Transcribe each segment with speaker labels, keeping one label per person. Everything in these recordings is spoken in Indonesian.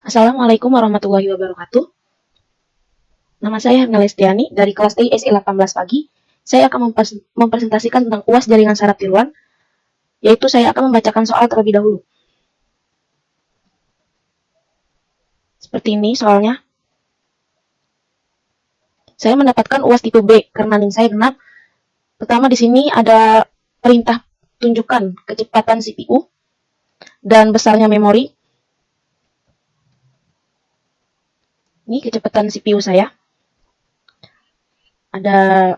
Speaker 1: Assalamualaikum warahmatullahi wabarakatuh. Nama saya Herna Lestiani dari kelas TI SE 18 pagi. Saya akan mempresentasikan tentang UAS jaringan syarat tiruan, yaitu saya akan membacakan soal terlebih dahulu. Seperti ini soalnya. Saya mendapatkan UAS tipe B karena link saya genap. Pertama di sini ada perintah tunjukkan kecepatan CPU dan besarnya memori. Ini kecepatan CPU saya. Ada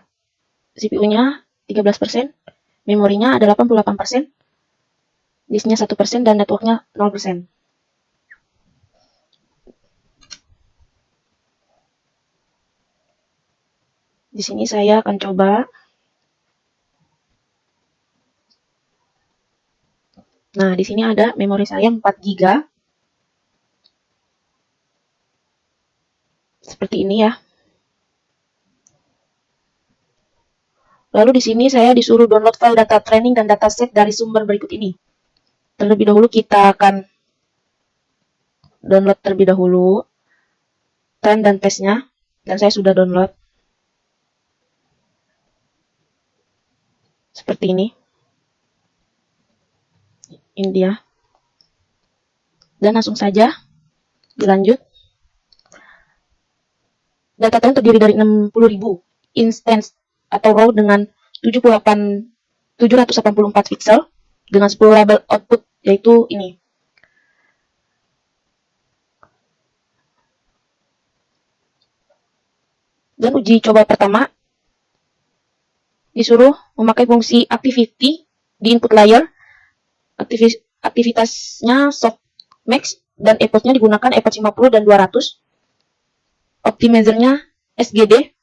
Speaker 1: CPU-nya 13%, memorinya ada 88%, disknya 1%, dan networknya 0%. Di sini saya akan coba. Nah, di sini ada memori saya 4 GB. Seperti ini ya. Lalu di sini saya disuruh download file data training dan dataset dari sumber berikut ini. Terlebih dahulu kita akan download terlebih dahulu trend dan testnya, dan saya sudah download. Seperti ini. Ini dia. Dan langsung saja dilanjut. Data trend terdiri dari 60.000 instance atau row dengan 784 pixel dengan 10 label output, yaitu ini. Dan uji coba pertama disuruh memakai fungsi activity di input layer. Aktivitasnya softmax dan effortnya digunakan effort 50 dan 200. Optimizernya SGD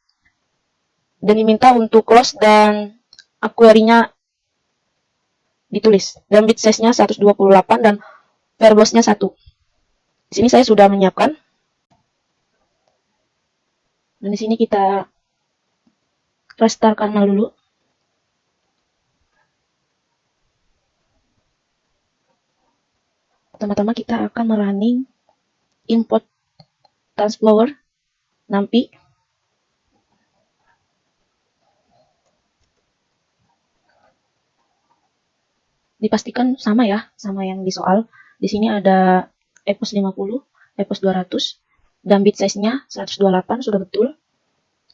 Speaker 1: dan diminta untuk close dan query-nya ditulis. Dan bit size-nya 128 dan verbose-nya 1. Di sini saya sudah menyiapkan. Dan di sini kita restart kernel dulu. Pertama-tama kita akan merunning import transflower NumPy. Dipastikan sama ya, sama yang di soal. Di sini ada EPOS 50, EPOS 200, dan bit size-nya 128, sudah betul.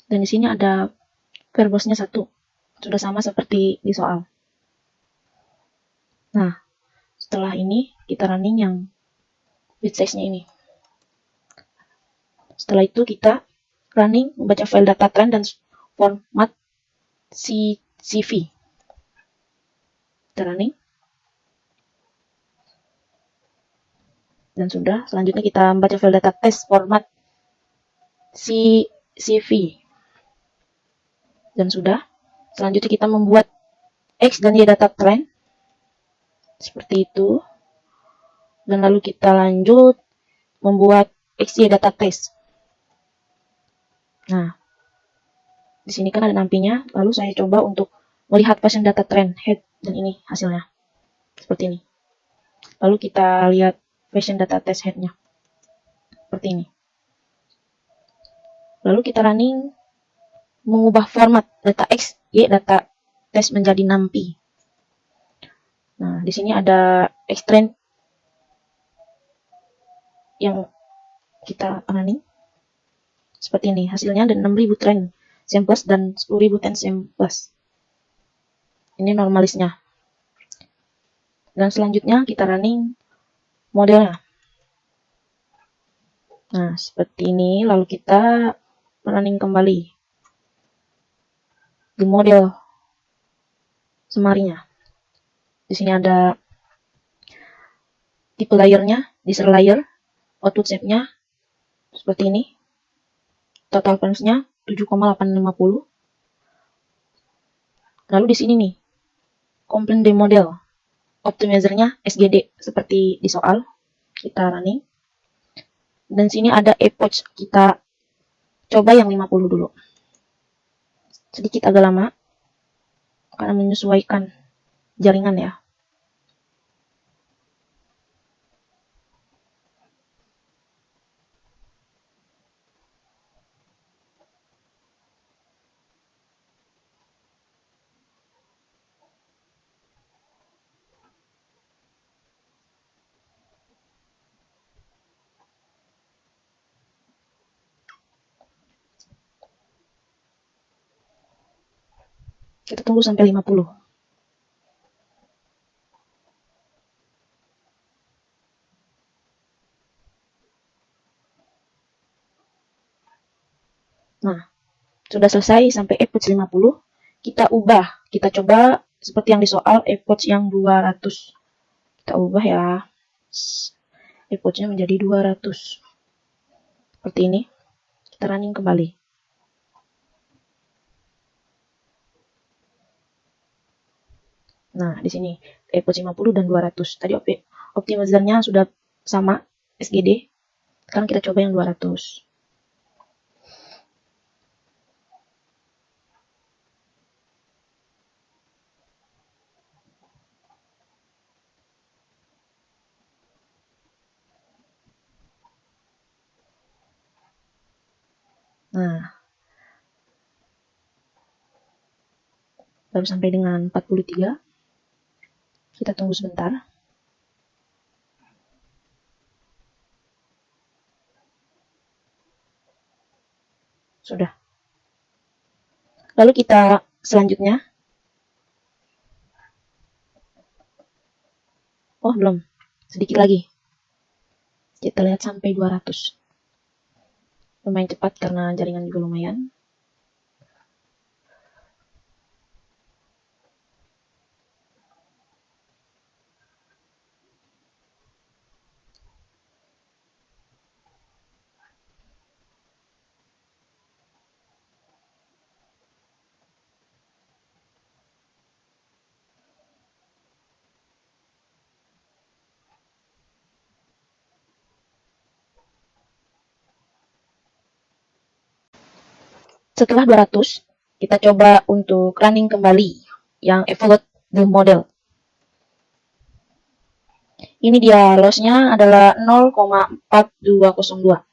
Speaker 1: Dan di sini ada verbose-nya 1, sudah sama seperti di soal. Nah, setelah ini kita running yang bit size-nya ini. Setelah itu kita running membaca file data trend dan format CCV. Kita running. Dan sudah, selanjutnya kita membaca file data test format CCV. Dan sudah, selanjutnya kita membuat X dan Y data trend. Seperti itu. Dan lalu kita lanjut membuat XY data test. Nah, di sini kan ada NumPy-nya. Lalu saya coba untuk melihat version data trend head, dan ini hasilnya. Seperti ini. Lalu kita lihat version data test head-nya. Seperti ini. Lalu kita running mengubah format data X, Y data test menjadi NumPy. Nah, di sini ada Xtrend yang kita running. Seperti ini, hasilnya ada 6.000 trend samples dan 10.000 trend samples. Ini normalisnya. Dan selanjutnya kita running modelnya. Nah, seperti ini. Lalu kita running kembali di model semarinya. Di sini ada tipe layernya, deser layer, output shape-nya seperti ini. Total frames-nya 7,850. Lalu di sini nih, complaint the model. Optimizer-nya SGD seperti di soal. Kita running. Dan sini ada epoch, kita coba yang 50 dulu. Sedikit agak lama karena menyesuaikan jaringan ya. Kita tunggu sampai 50. Nah, sudah selesai sampai epoch 50. Kita ubah. Kita coba seperti yang di soal epoch yang 200. Kita ubah ya. Epochnya menjadi 200. Seperti ini. Kita running kembali. Nah, di sini epoch 50 dan 200. Tadi optimizernya sudah sama SGD. Sekarang kita coba yang 200. Nah, baru sampai dengan 43. Kita tunggu sebentar. Sudah. Lalu kita selanjutnya. Oh, belum. Sedikit lagi. Kita lihat sampai 200. Lumayan cepat karena jaringan juga lumayan. Setelah 200, kita coba untuk running kembali yang evaluate the model. Ini dia lossnya adalah 0,4202.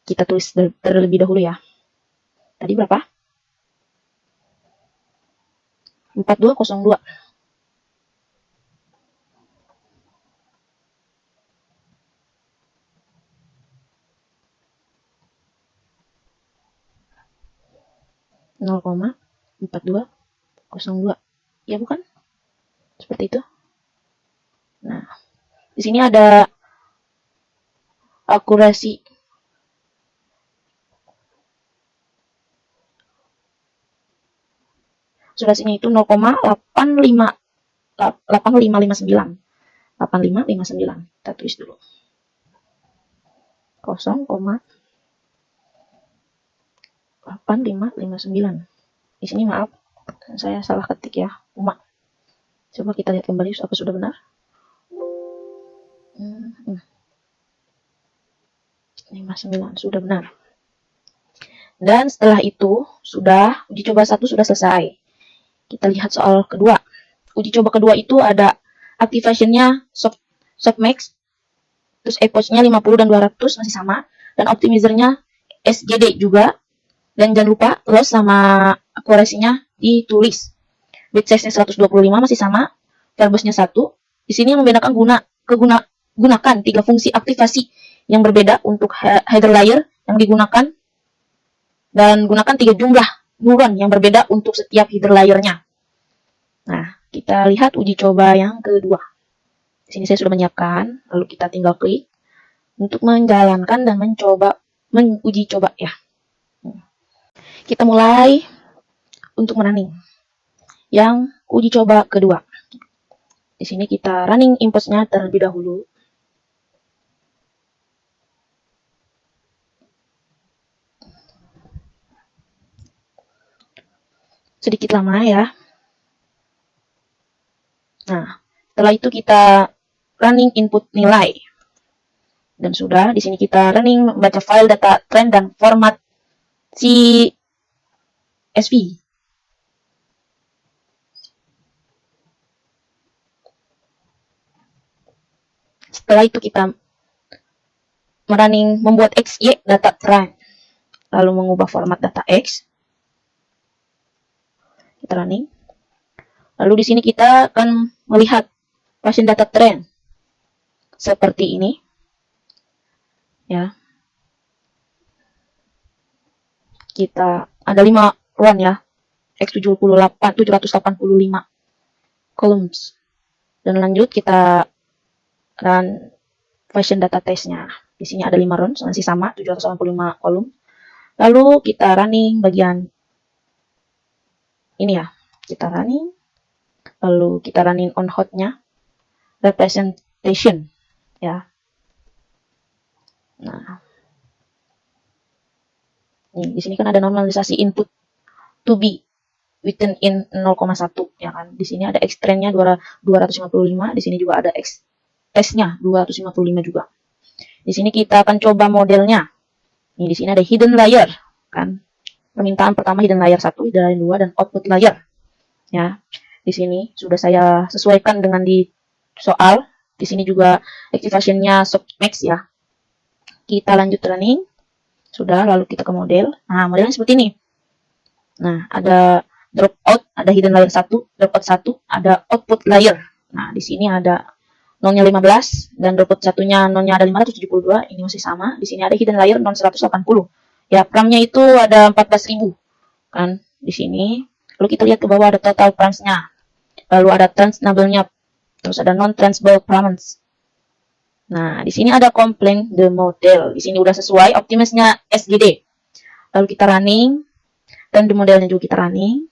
Speaker 1: Kita tulis terlebih dahulu ya. Tadi berapa? 4202. Nol koma 4202. Ya bukan? Seperti itu. Nah, di sini ada akurasi. Sudah sini itu 0,8559. 8559. Kita tulis dulu. 0,8559. Di sini maaf, saya salah ketik ya. Coba kita lihat kembali apa sudah benar. 59 sudah benar. Dan setelah itu sudah uji coba 1 sudah selesai. Kita lihat soal kedua. Uji coba kedua itu ada activation-nya softmax, terus epoch-nya 50 dan 200 masih sama, dan optimizer-nya SGD juga. Dan jangan lupa loss sama akurasinya ditulis. Bit size-nya 125 masih sama, verbose-nya 1. Di sini yang membedakan gunakan 3 fungsi aktivasi yang berbeda untuk header layer yang digunakan, dan gunakan 3 jumlah neuron yang berbeda untuk setiap header layer-nya. Nah, kita lihat uji coba yang kedua. Di sini saya sudah menyiapkan, lalu kita tinggal klik untuk menjalankan dan menguji coba ya. Kita mulai untuk running yang uji coba kedua. Di sini kita running input-nya terlebih dahulu. Sedikit lama ya. Nah, setelah itu kita running input nilai. Dan sudah, di sini kita running membaca file data trend dan format CSV. Setelah itu kita membuat XY data trend. Lalu mengubah format data X. Kita running. Lalu di sini kita akan melihat pasien data trend seperti ini. Ya. Kita ada 5 run ya. 785 columns. Dan lanjut kita run version data testnya. Di sini ada 5 rounds, masih sama 785 kolom. Lalu kita running bagian ini ya. Kita running. Lalu kita running on hotnya representation ya. Nah, nih di sini kan ada normalisasi input to be written in 0,1 ya kan. Di sini ada X-trend-nya 255, di sini juga ada X-test-nya 255 juga. Di sini kita akan coba modelnya. Nih di sini ada hidden layer kan. Permintaan pertama hidden layer 1, hidden layer 2 dan output layer. Ya. Di sini sudah saya sesuaikan dengan di soal. Di sini juga activation-nya softmax ya. Kita lanjut running. Sudah, lalu kita ke model. Nah, modelnya seperti ini. Nah, ada dropout, ada hidden layer 1, dropout 1, ada output layer. Nah, di sini ada nolnya 15 dan dropout satunya nolnya ada 572, ini masih sama. Di sini ada hidden layer non 180. Ya, pramnya itu ada 14.000 kan di sini. Lalu kita lihat ke bawah ada total prams-nya. Lalu ada transnable-nya. Terus ada non-transable prams. Nah, di sini ada complaint the model. Di sini udah sesuai optimisnya SGD. Lalu kita running dan the modelnya juga kita running.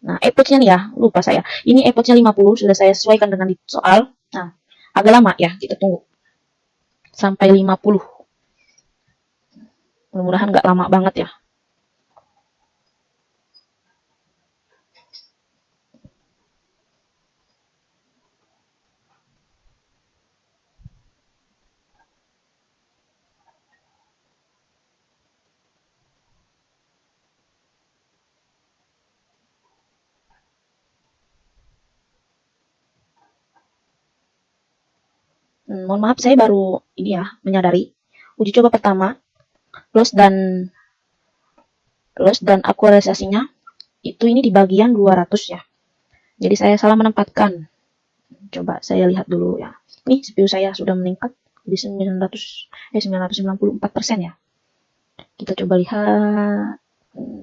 Speaker 1: Nah, epochnya nih ya, lupa saya. Ini epochnya 50, sudah saya sesuaikan dengan di soal. Nah, agak lama ya, kita tunggu sampai 50. Mudah-mudahan nggak lama banget ya. Mohon maaf, saya baru ini ya menyadari uji coba pertama loss dan akurarisasinya itu ini di bagian 200 ya. Jadi saya salah menempatkan. Coba saya lihat dulu ya. Ini CPU saya sudah meningkat di 994% ya. Kita coba lihat.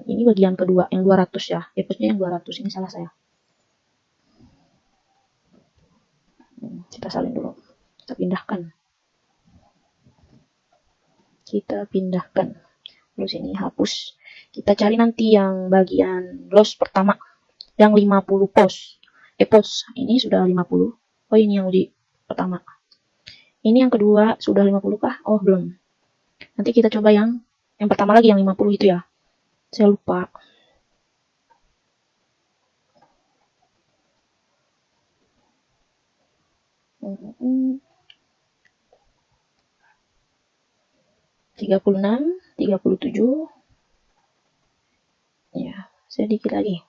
Speaker 1: Ini bagian kedua yang 200 ya. Epochnya yang 200, ini salah saya. Kita salin dulu. Kita pindahkan. Terus ini hapus. Kita cari nanti yang bagian loss pertama. Yang 50 pos. Epoch ini sudah 50. Oh, ini yang uji pertama. Ini yang kedua sudah 50 kah? Oh, belum. Nanti kita coba yang pertama lagi yang 50 itu ya. Saya lupa. Hmm. 36, 37. Ya, sedikit lagi.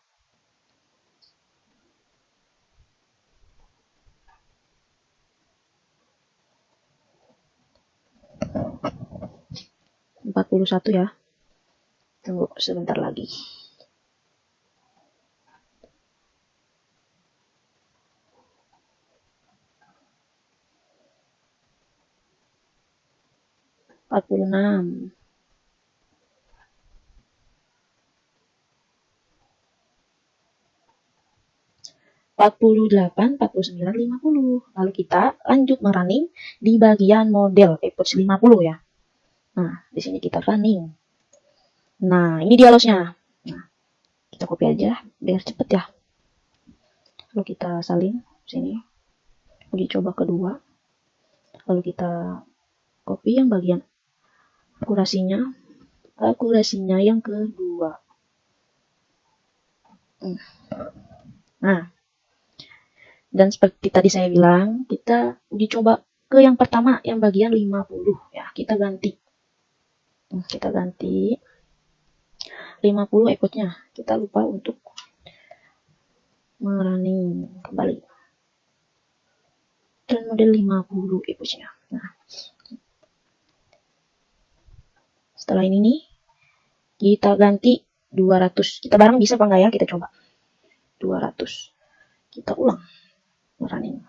Speaker 1: Empat 41 ya. Tunggu sebentar lagi. Empat 46. 48, 49, 50. Lalu kita lanjut merunning di bagian model epoch 50 ya. Nah, di sini kita running. Nah, ini dia lossnya. Nah, kita copy aja biar cepet ya. Lalu kita salin sini. Uji coba kedua. Lalu kita copy yang bagian akurasinya yang kedua. Nah, dan seperti tadi saya bilang, kita uji coba ke yang pertama, yang bagian 50 ya. Kita ganti 50 epochnya. Kita lupa untuk merunning kembali. Dan model 50 epochnya. Nah, setelah ini nih, kita ganti 200. Kita bareng bisa apa enggak ya? Kita coba. 200. Kita ulang merunning.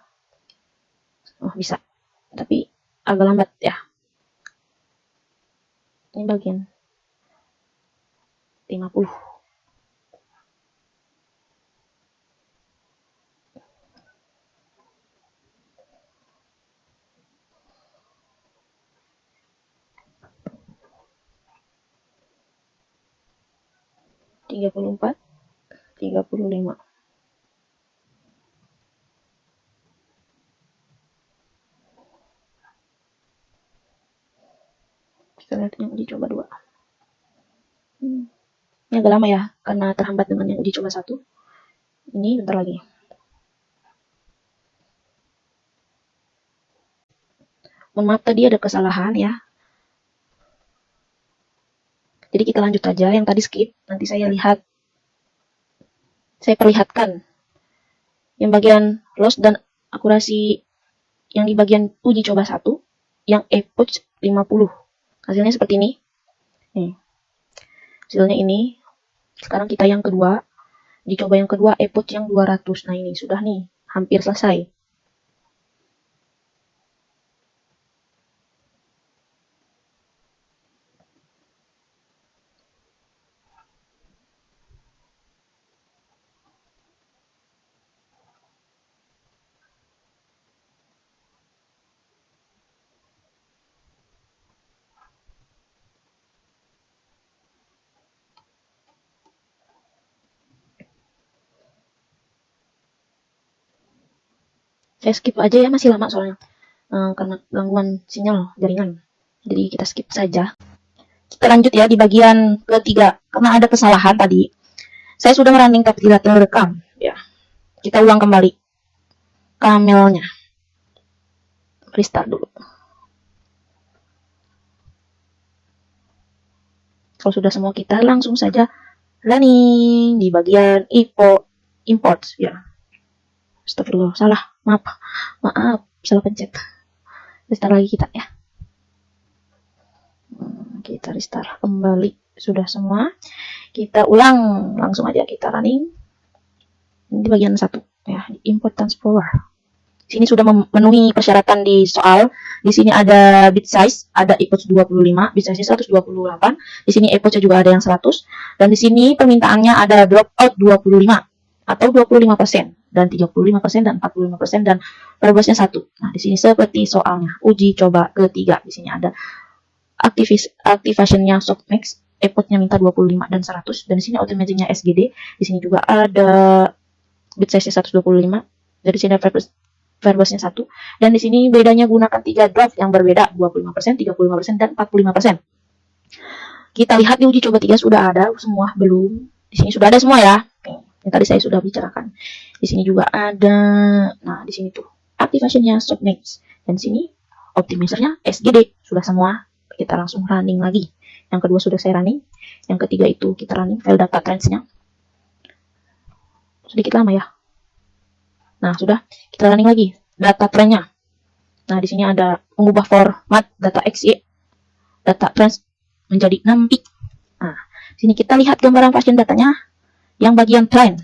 Speaker 1: Oh, bisa. Tapi agak lambat ya. Ini bagian 50. 34, 35. Kita lihat yang uji coba 2. Ini agak lama ya, karena terhambat dengan yang uji coba 1. Ini bentar lagi. Mohon maaf tadi ada kesalahan ya. Jadi kita lanjut aja, yang tadi skip, nanti saya perlihatkan yang bagian loss dan akurasi yang di bagian uji coba 1, yang epoch 50. Hasilnya seperti ini. Nih. Hasilnya ini. Sekarang kita yang kedua, dicoba yang kedua epoch yang 200. Nah ini sudah nih, hampir selesai. Saya skip aja ya, masih lama soalnya. Karena gangguan sinyal jaringan. Jadi kita skip saja. Kita lanjut ya di bagian ketiga. Karena ada kesalahan tadi. Saya sudah merunning tapi tidak terekam. Ya. Kita ulang kembali kamelnya. Restart dulu. Kalau sudah semua, kita langsung saja running di bagian import ya. Astagfirullah, salah, maaf, salah pencet. Restart lagi kita ya. Kita restart kembali, sudah semua. Kita ulang, langsung aja kita running. Ini di bagian 1 ya, import transformer. Sini sudah memenuhi persyaratan di soal. Di sini ada bit size, ada epoch 25, bit size 128. Di sini epoch juga ada yang 100. Dan di sini permintaannya ada dropout 25 atau 25%, dan 35% dan 45%, dan variabelnya 1. Nah, di sini seperti soalnya uji coba ketiga. Di sini ada activationnya softmax, epochnya minta 25 dan 100, dan di sini automagicnya SGD. Di sini juga ada bit size 125. Dari sini ada variabelnya 1, dan di sini bedanya gunakan 3 draft yang berbeda, 25%, 35%, dan 45%. Kita lihat di uji coba 3 sudah ada semua belum? Di sini sudah ada semua ya. Yang tadi saya sudah bicarakan. Di sini juga ada, nah di sini tuh activationnya softmax, dan di sini optimizernya SGD. Sudah semua. Kita langsung running lagi. Yang kedua sudah saya running. Yang ketiga itu kita running file data trends-nya. Sedikit lama ya. Nah, sudah kita running lagi data trendnya. Nah, di sini ada mengubah format data XY, data trends menjadi 6 bit. Nah, sini kita lihat gambaran fashion datanya yang bagian trend.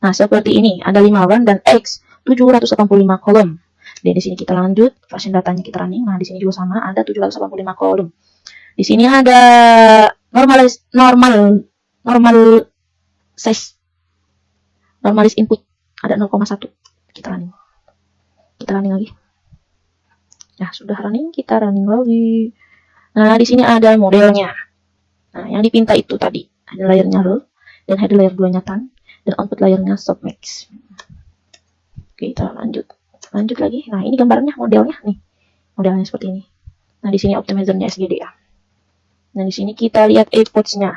Speaker 1: Nah, seperti ini, ada 5 run dan X 785 kolom. Dan di sini kita lanjut, fashion datanya kita running. Nah, di sini juga sama, ada 785 kolom. Di sini ada normal size, normalis input, ada 0,1. Kita running. Kita running lagi. Nah, sudah running, kita running lagi. Nah, di sini ada modelnya. Nah, yang dipinta itu tadi, ada layernya roll, dan header layer 2-nya tan, dan output layernya softmax. Oke, kita lanjut lagi. Nah, ini gambarnya, modelnya nih. Modelnya seperti ini. Nah, di sini optimizernya SGD ya. Nah, di sini kita lihat epoch-nya.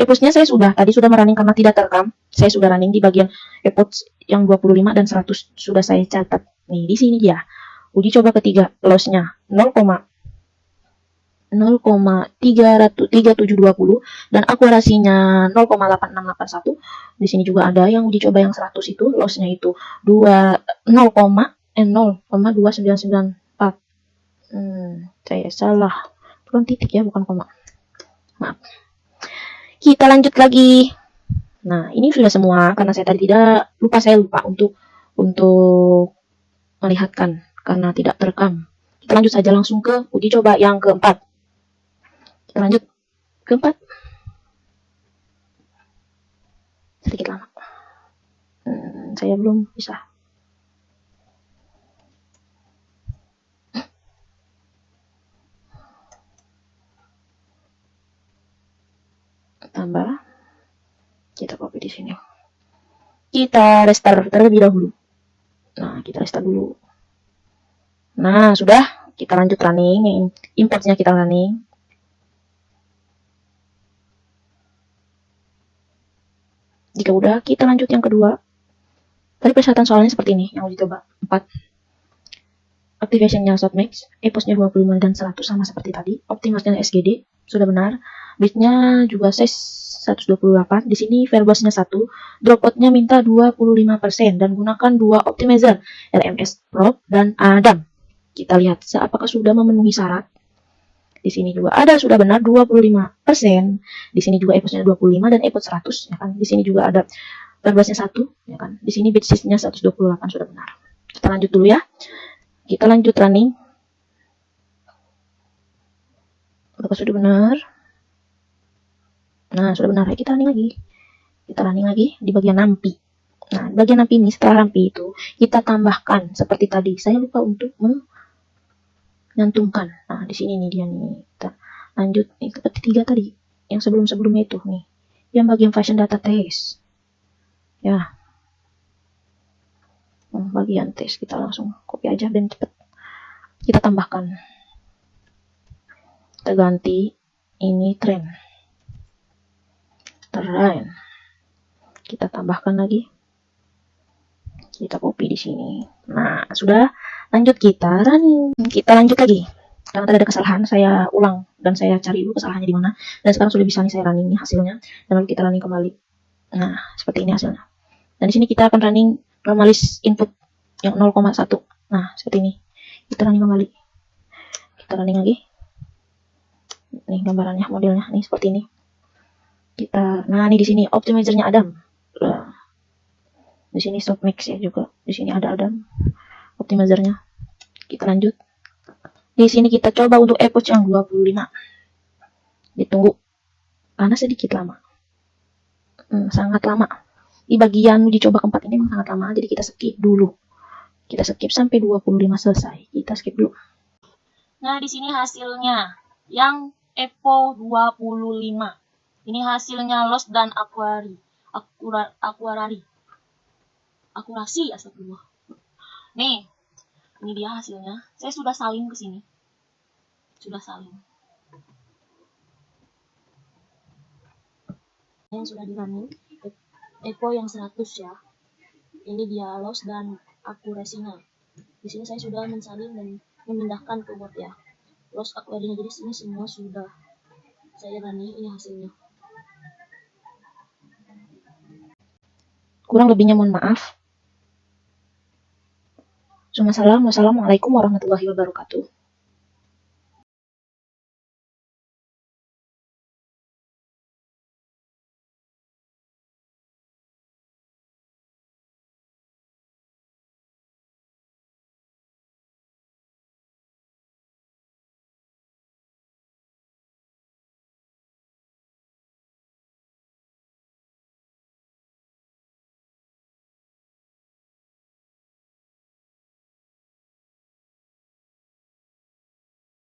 Speaker 1: Epoch-nya saya tadi sudah merunning karena tidak terekam. Saya sudah running di bagian epoch yang 25 dan 100 sudah saya catat. Nih, di sini dia. Uji coba ketiga, loss-nya 0,3720 dan akurasinya 0,8681. Di sini juga ada yang uji coba yang 100 itu lossnya itu 0,2994. Saya salah. Bukan titik ya, bukan koma. Maaf. Kita lanjut lagi. Nah, ini sudah semua karena saya tadi saya lupa untuk melihatkan karena tidak terekam. Kita lanjut saja langsung ke uji coba yang keempat. Kita lanjut keempat. Sedikit lama. Saya belum bisa. Tambah. Kita copy di sini. Kita restart terlebih dahulu. Nah, kita restart dulu. Nah, sudah. Kita lanjut running. Importnya kita running. Jika udah, kita lanjut yang kedua. Tadi persyaratan soalnya seperti ini, yang uji coba 4. Activationnya Softmax, eposnya 25 dan 100 sama seperti tadi. Optimasinya SGD, sudah benar. Bitnya juga size 128. Di sini verbosnya 1. Dropoutnya minta 25% dan gunakan 2 optimizer, RMS Pro dan Adam. Kita lihat apakah sudah memenuhi syarat. Di sini juga ada sudah benar 25%. Di sini juga eposnya 25 dan epos 100 ya kan. Di sini juga ada verbosnya 1 ya kan. Di sini bit size-nya 128 sudah benar. Kita lanjut dulu ya. Kita lanjut running. Apakah sudah benar? Nah, sudah benar. Kita running lagi. Kita running lagi di bagian nampi. Nah, di bagian nampi ini setelah nampi itu kita tambahkan seperti tadi. Saya lupa untuk menyantumkan. Nah, di sini nih dia nih. Kita lanjut nih seperti 3 tadi. Yang sebelum-sebelumnya itu nih. Yang bagian fashion data test. Ya. Bagian tes kita langsung copy aja dan cepet. Kita tambahkan. Kita ganti ini trend. Kita tambahkan lagi. Kita copy di sini. Nah, sudah. Lanjut kita running. Kita lanjut lagi. Karena tadi ada kesalahan, saya ulang dan saya cari dulu kesalahannya di mana. Dan sekarang sudah bisa nih saya running nih hasilnya. Dan lalu kita running kembali. Nah, seperti ini hasilnya. Dan di sini kita akan running normalis input yang 0,1. Nah, seperti ini. Kita running kembali. Kita running lagi. Nih gambarannya, modelnya nih seperti ini. Nah, ini di sini optimizernya Adam. Di sini Softmax ya juga. Di sini ada Adam optimizernya. Kita lanjut. Di sini kita coba untuk epoch yang 25. Ditunggu karena sedikit lama. Sangat lama. Di bagian uji coba keempat ini memang sangat lama, jadi kita skip dulu. Kita skip sampai 25 selesai. Kita skip dulu. Nah, di sini hasilnya yang Epo 25. Ini hasilnya loss dan akurasi astagfirullah. Nih, ini dia hasilnya. Saya sudah salin ke sini. Sudah salin. Yang sudah di running Epo yang 100 ya. Ini dia loss dan akurasinya. Di sini saya sudah mensalin dan memindahkan ke bot ya. Loss akurasinya, jadi sini semua sudah saya running. Ini hasilnya. Kurang lebihnya mohon maaf. Wassalamualaikum warahmatullahi wabarakatuh.